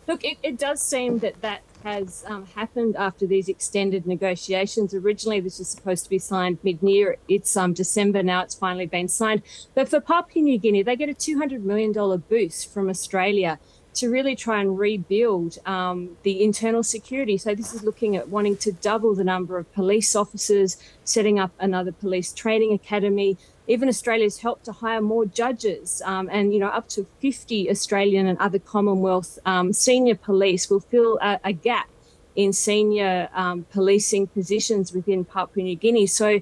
Look, it does seem that that has happened after these extended negotiations. Originally, this was supposed to be signed mid-year. It's December now. It's finally been signed. But for Papua New Guinea, they get a $200 million boost from Australia to really try and rebuild the internal security. So this is looking at wanting to double the number of police officers, setting up another police training academy. Even Australia's helped to hire more judges, and up to 50 Australian and other Commonwealth senior police will fill a gap in senior policing positions within Papua New Guinea. So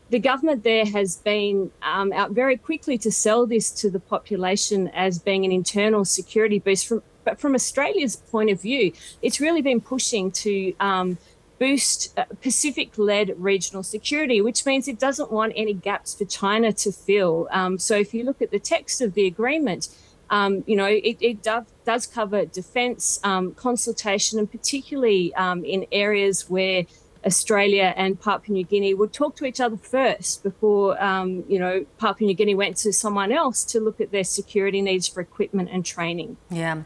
the government there has been out very quickly to sell this to the population as being an internal security boost. But from Australia's point of view, it's really been pushing to boost Pacific-led regional security, which means it doesn't want any gaps for China to fill. So if you look at the text of the agreement, it does cover defence, consultation, and particularly in areas where Australia and Papua New Guinea would talk to each other first before, Papua New Guinea went to someone else to look at their security needs for equipment and training. Yeah.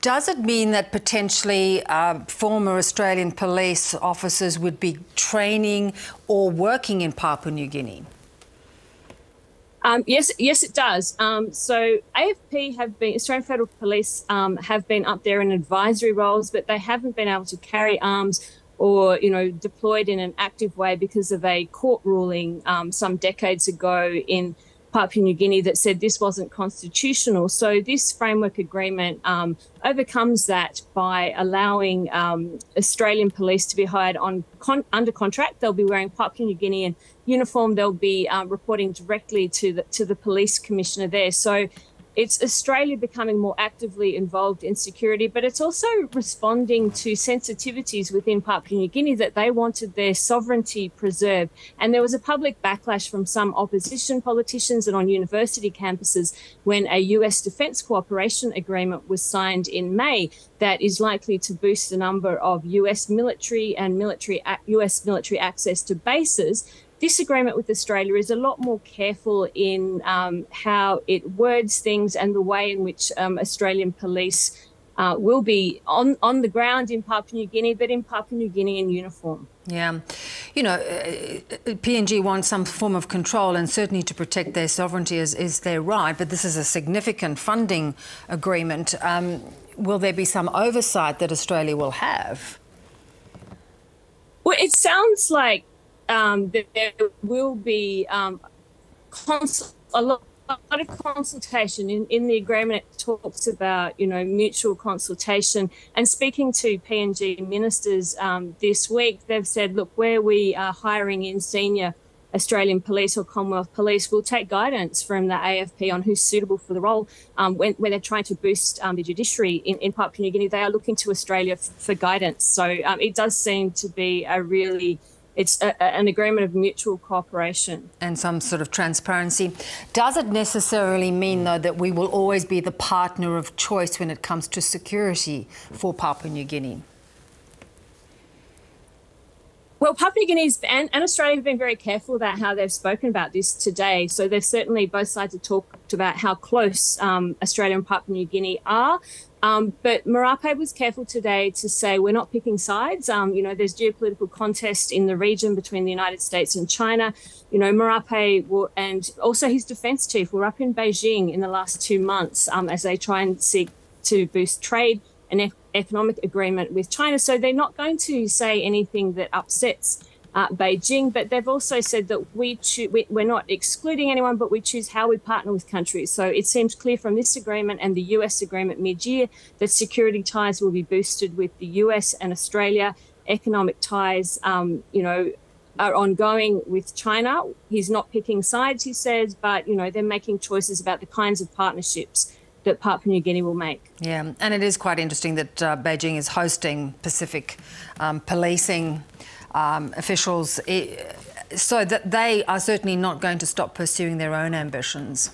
Does it mean that potentially former Australian police officers would be training or working in Papua New Guinea? Yes, it does. So AFP Australian Federal Police have been up there in advisory roles, but they haven't been able to carry arms or, deployed in an active way because of a court ruling some decades ago in Papua New Guinea that said this wasn't constitutional. So this framework agreement overcomes that by allowing Australian police to be hired under contract. They'll be wearing Papua New Guinean uniform. They'll be reporting directly to the police commissioner there. So it's Australia becoming more actively involved in security, but it's also responding to sensitivities within Papua New Guinea that they wanted their sovereignty preserved. And there was a public backlash from some opposition politicians and on university campuses when a US defence cooperation agreement was signed in May that is likely to boost the number of US military and US military access to bases. This agreement with Australia is a lot more careful in how it words things and the way in which Australian police will be on the ground in Papua New Guinea, but in Papua New Guinea in uniform. Yeah. PNG wants some form of control and certainly to protect their sovereignty is their right, but this is a significant funding agreement. Will there be some oversight that Australia will have? Well, it sounds like that there will be a lot of consultation in the agreement. It talks about mutual consultation, and speaking to PNG ministers this week, they've said, look, where we are hiring in senior Australian police or Commonwealth police, will take guidance from the AFP on who's suitable for the role. When they're trying to boost the judiciary in Papua New Guinea, they are looking to Australia for guidance. So it does seem to be an agreement of mutual cooperation. And some sort of transparency. Does it necessarily mean, though, that we will always be the partner of choice when it comes to security for Papua New Guinea? Well, Papua New Guinea and Australia have been very careful about how they've spoken about this today. So they've certainly, both sides have talked about how close Australia and Papua New Guinea are. But Marape was careful today to say we're not picking sides. There's geopolitical contest in the region between the United States and China. Marape and also his defence chief were up in Beijing in the last 2 months as they try and seek to boost trade and economic agreement with China. So they're not going to say anything that upsets Beijing, but they've also said that we're not excluding anyone, but we choose how we partner with countries. So it seems clear from this agreement and the US agreement mid-year that security ties will be boosted with the US and Australia. Economic ties, are ongoing with China. He's not picking sides, he says, but, they're making choices about the kinds of partnerships that Papua New Guinea will make. Yeah, and it is quite interesting that Beijing is hosting Pacific policing officials, so that they are certainly not going to stop pursuing their own ambitions.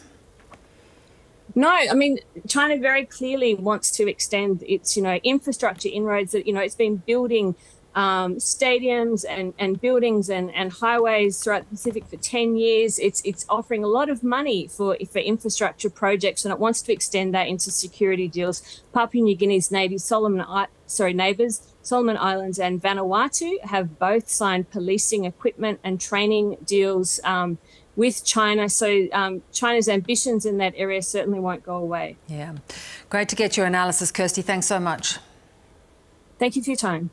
No, I mean, China very clearly wants to extend its, infrastructure inroads that, it's been building stadiums and buildings and highways throughout the Pacific for 10 years. It's offering a lot of money for infrastructure projects, and it wants to extend that into security deals. Papua New Guinea's neighbours, Solomon Islands and Vanuatu, have both signed policing equipment and training deals with China. So China's ambitions in that area certainly won't go away. Yeah. Great to get your analysis, Kirsty. Thanks so much. Thank you for your time.